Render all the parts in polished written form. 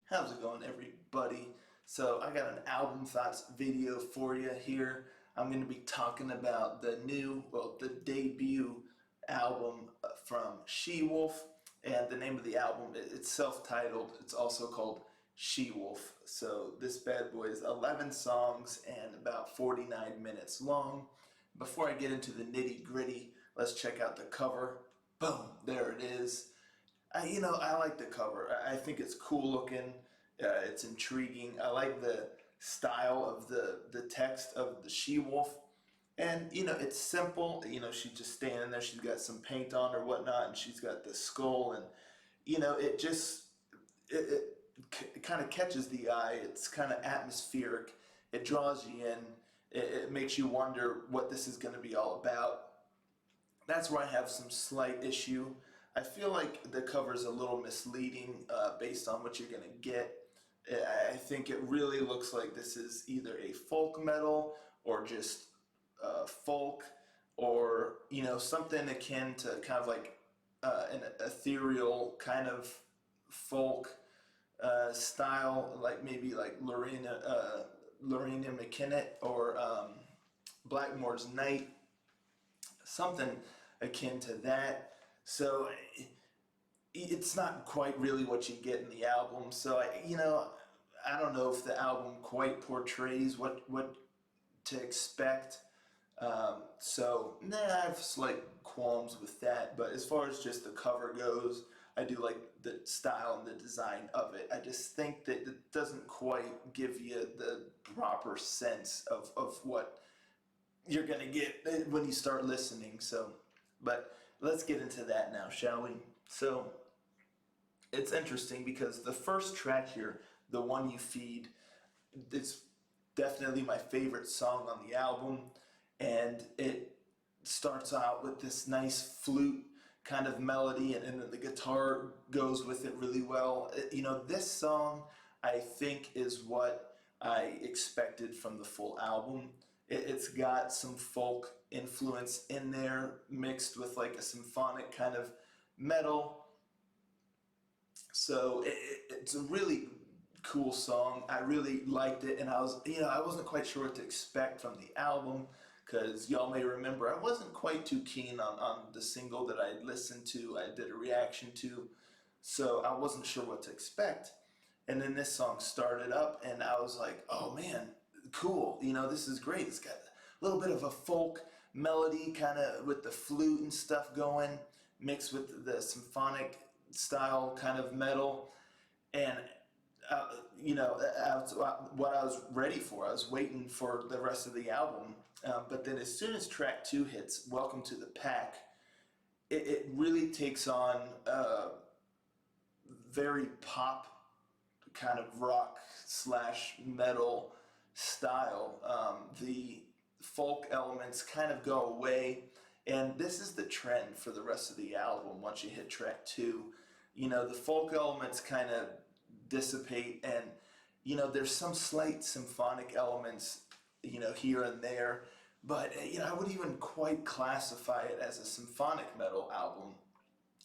How's it going, everybody? So I got an album thoughts video for you here. I'm going to be talking about the debut album from SheWolf, and the name of the album, it's self-titled. It's also called SheWolf. So this bad boy is 11 songs and about 49 minutes long. Before I get into the nitty gritty, let's check out the cover. Boom, there it is. I like the cover. I think it's cool looking. It's intriguing. I like the style of the text of the she-wolf. And, it's simple. She's just standing there. She's got some paint on or whatnot, and she's got the skull. And, it kind of catches the eye. It's kind of atmospheric. It draws you in. It makes you wonder what this is going to be all about. That's where I have some slight issue. I feel like the cover is a little misleading based on what you're going to get. I think it really looks like this is either a folk metal or just folk, or something akin to kind of like an ethereal kind of folk style, like maybe like Lorena McKinnon or Blackmore's Night, something akin to that. So it's not quite really what you get in the album. So I don't know if the album quite portrays what to expect. I have slight qualms with that. But as far as just the cover goes, I do like the style and the design of it. I just think that it doesn't quite give you the proper sense of what you're going to get when you start listening. But let's get into that now, shall we? So it's interesting because the first track here, The One You Feed, it's definitely my favorite song on the album. And it starts out with this nice flute kind of melody, and then the guitar goes with it really well. This song, I think, is what I expected from the full album. It's got some folk influence in there mixed with like a symphonic kind of metal. So it's a really cool song. I really liked it, and I wasn't quite sure what to expect from the album, because y'all may remember I wasn't quite too keen on the single that I listened to, I did a reaction to, so I wasn't sure what to expect. And then this song started up, and I was like, oh man, cool, this is great. It's got a little bit of a folk melody kind of with the flute and stuff going, mixed with the symphonic style kind of metal. And that's what I was ready for. I was waiting for the rest of the album. But then as soon as track 2 hits, Welcome to the Pack, it really takes on very pop kind of rock / metal style. The folk elements kind of go away, and this is the trend for the rest of the album. Once you hit track 2, the folk elements kind of dissipate, and there's some slight symphonic elements here and there, but I wouldn't even quite classify it as a symphonic metal album.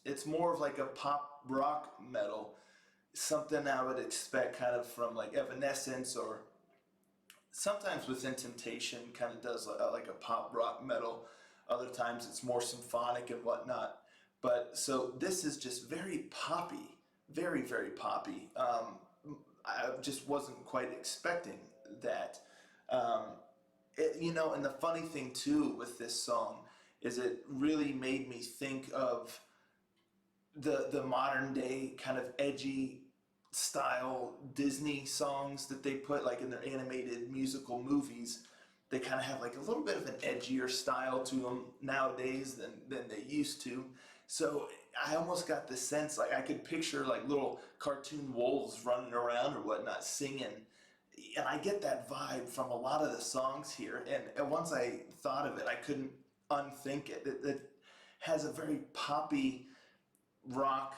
It's more of like a pop rock metal, something I would expect kind of from like Evanescence, or sometimes Within Temptation kind of does like a pop rock metal. Other times it's more symphonic and whatnot. But so this is just very poppy, very, very poppy. I just wasn't quite expecting that. And the funny thing too with this song is it really made me think of the modern day kind of edgy style Disney songs that they put like in their animated musical movies. They kind of have like a little bit of an edgier style to them nowadays than they used to. So I almost got the sense, like I could picture like little cartoon wolves running around or whatnot singing. And I get that vibe from a lot of the songs here. And once I thought of it, I couldn't unthink it. It has a very poppy rock,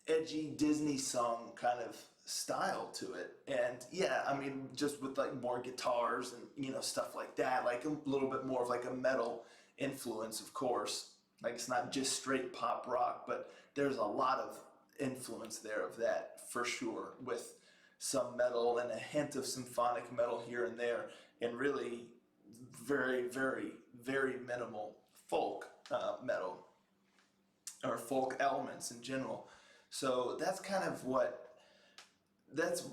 edgy Disney song kind of style to it. And yeah, I mean, just with like more guitars and stuff like that, like a little bit more of like a metal influence, of course. Like it's not just straight pop rock, but there's a lot of influence there of that for sure, with some metal and a hint of symphonic metal here and there, and really very, very, very minimal folk metal or folk elements in general. So that's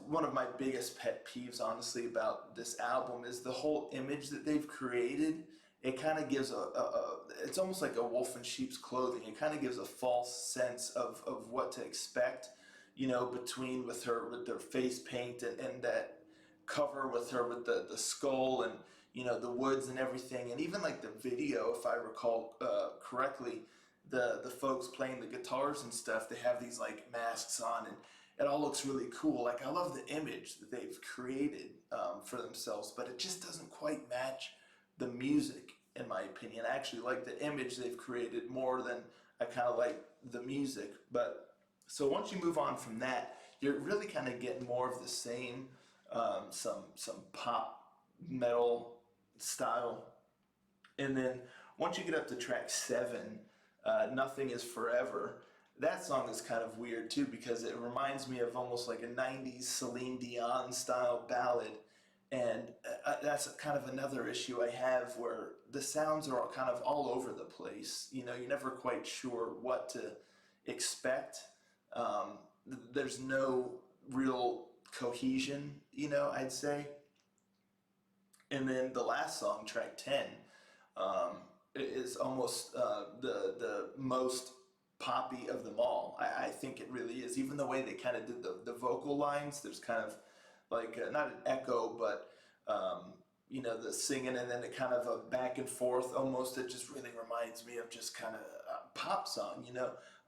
one of my biggest pet peeves, honestly, about this album is the whole image that they've created. It kind of gives it's almost like a wolf in sheep's clothing. It kind of gives a false sense of what to expect, between with her with their face paint and that cover with her with the skull and, the woods and everything. And even like the video, if I recall correctly, the folks playing the guitars and stuff, they have these like masks on, and it all looks really cool. Like I love the image that they've created for themselves, but it just doesn't quite match the music, in my opinion. I actually like the image they've created more than I kind of like the music. But so once you move on from that, you're really kind of getting more of the same, some pop metal style, and then once you get up to track 7, Nothing Is Forever. That song is kind of weird too because it reminds me of almost like a 90s Celine Dion style ballad. And that's kind of another issue I have where the sounds are kind of all over the place. You're never quite sure what to expect. There's no real cohesion, I'd say. And then the last song, track 10, is almost the most poppy of them all. I think it really is. Even the way they kind of did the vocal lines, there's kind of like not an echo, but the singing and then it kind of a back and forth almost. It just really reminds me of just kind of a pop song.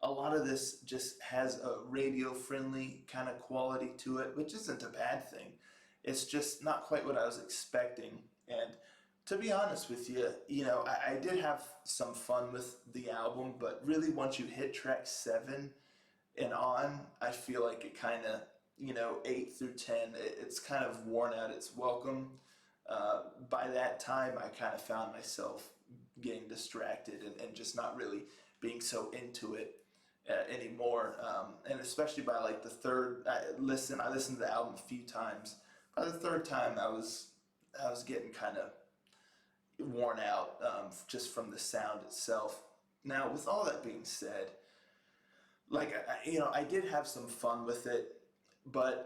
A lot of this just has a radio friendly kind of quality to it, which isn't a bad thing. It's just not quite what I was expecting. And to be honest with you, I did have some fun with the album, but really once you hit track 7 and on, I feel like it kind of, 8 through 10, it's kind of worn out its welcome. By that time, I kind of found myself getting distracted and just not really being so into it anymore. And especially by like the third, I listened to the album a few times. By the third time, I was getting kind of worn out just from the sound itself. Now, with all that being said, like I did have some fun with it, but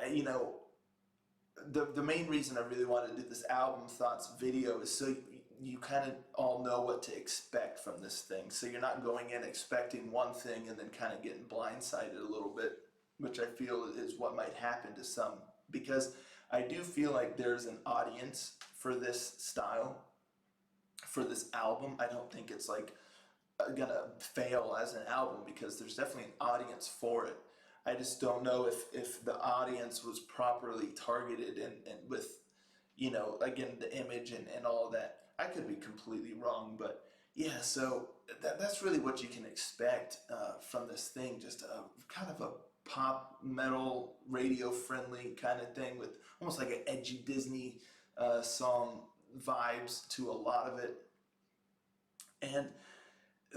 the main reason I really wanted to do this album thoughts video is so you kind of all know what to expect from this thing. So you're not going in expecting one thing and then kind of getting blindsided a little bit, which I feel is what might happen to some, because I do feel like there's an audience for this style, for this album. I don't think it's like gonna fail as an album because there's definitely an audience for it. I just don't know if the audience was properly targeted and with, again, the image and all that. I could be completely wrong, but yeah, so that's really what you can expect from this thing. Just a kind of a pop metal radio friendly kind of thing with almost like an edgy Disney song vibes to a lot of it. And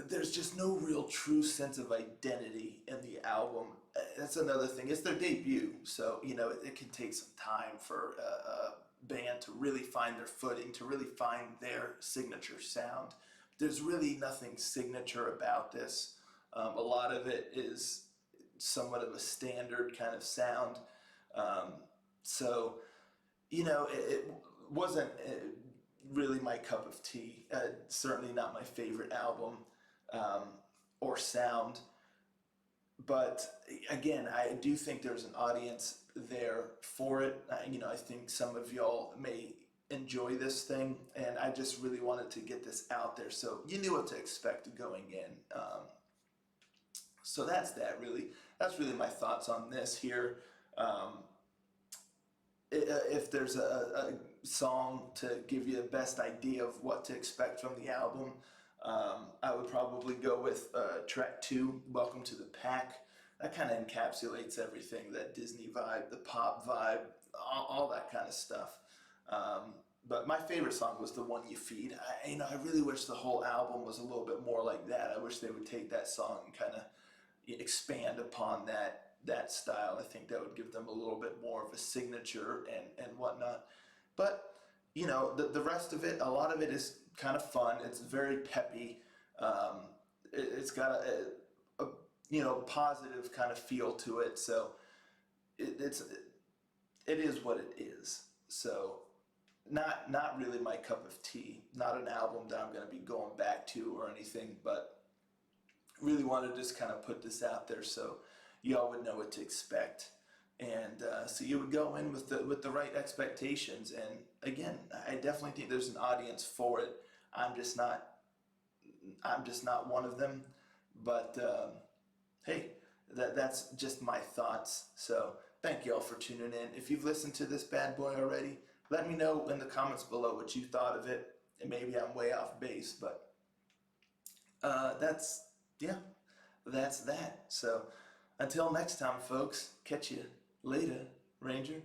there's just no real true sense of identity in the album. That's another thing. It's their debut, so it can take some time for a band to really find their footing, to really find their signature sound. There's really nothing signature about this. A lot of it is somewhat of a standard kind of sound. So it wasn't really my cup of tea. Certainly not my favorite album or sound. But again, I do think there's an audience there for it. I think some of y'all may enjoy this thing, and I just really wanted to get this out there so you knew what to expect going in. So that's that really. That's really my thoughts on this here. If there's a song to give you the best idea of what to expect from the album, I would probably go with track 2, Welcome to the Pack. That kind of encapsulates everything, that Disney vibe, the pop vibe, all that kind of stuff. But my favorite song was the one you feed. I really wish the whole album was a little bit more like that. I wish they would take that song and kind of expand upon that style. I think that would give them a little bit more of a signature and whatnot. But the rest of it, a lot of it is kind of fun. It's very peppy. It's got a positive kind of feel to it. So it is what it is. So not really my cup of tea. Not an album that I'm going to be going back to or anything, but really want to just kind of put this out there so y'all would know what to expect, and so you would go in with the right expectations. And again, I definitely think there's an audience for it. I'm just not one of them. But hey, that's just my thoughts. So thank y'all for tuning in. If you've listened to this bad boy already, let me know in the comments below what you thought of it. And maybe I'm way off base, but that's that. So until next time, folks, catch you later, Ranger.